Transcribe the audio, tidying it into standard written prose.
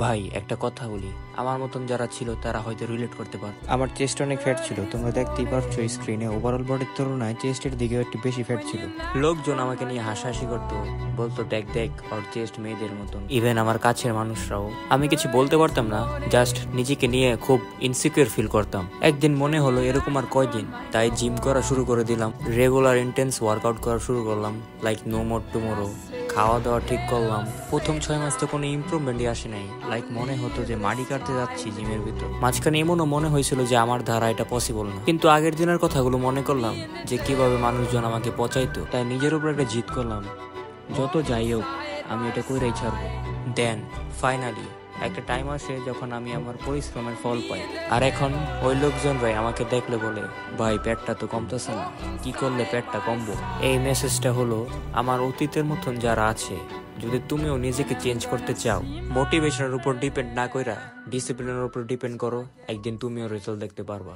ভাই একটা কথা বলি, আমার মতন যারা ছিল তারা হয়তো রিলেট করতে পার। আমার চেস্ট অনেক ফ্যাট ছিল, তোমরা দেখতেই পারছো স্ক্রিনে। ওভারঅল বডির তুলনায় চেস্টের দিকে একটু বেশি ফ্যাট ছিল। লোকজন আমাকে নিয়ে হাসাহাসি করতো, বলতো দেখ দেখ ওর চেস্ট মেয়েদের মতন। ইভেন আমার কাছের মানুষরাও। আমি কিছু বলতে পারতাম না, জাস্ট নিজেকে নিয়ে খুব ইনসিকিউর ফিল করতাম। একদিন মনে হলো এরকম আর কয়দিন, তাই জিম করা শুরু করে দিলাম। রেগুলার ইন্টেন্স ওয়ার্কআউট করা শুরু করলাম, লাইক নো মোর টুমোরো। খাওয়া দাওয়া ঠিক করলাম। প্রথম 6 মাস তো কোনো ইমপ্রুভমেন্টই আসে নাই, লাইক মনে হতো যে মাটি কাটতে যাচ্ছি জিমের ভিতর। মাঝখানে এমনও মনে হয়েছিল যে আমার দ্বারা এটা পসিবল না, কিন্তু আগের দিনের কথাগুলো মনে করলাম যে কিভাবে মানুষজন আমাকে পচাইতো, তাই নিজের উপর একটা জিদ করলাম, যত যাই হোক আমি এটা কইরাই ছাড়বো। দেন ফাইনালি একটা টাইম আসে যখন আমি আমার পরিশ্রমের ফল পাই। আর এখন ওই লোকজনরাই আমাকে দেখলে বলে, ভাই পেটটা তো কমতেছে না, কি করলে পেটটা কমবো? এই মেসেজটা হলো আমার অতীতের মতন যারা আছে, যদি তুমিও নিজেকে চেঞ্জ করতে চাও, মোটিভেশনের উপর ডিপেন্ড না কইরা ডিসিপ্লিনের উপর ডিপেন্ড করো, একদিন তুমিও রেজাল্ট দেখতে পারবা।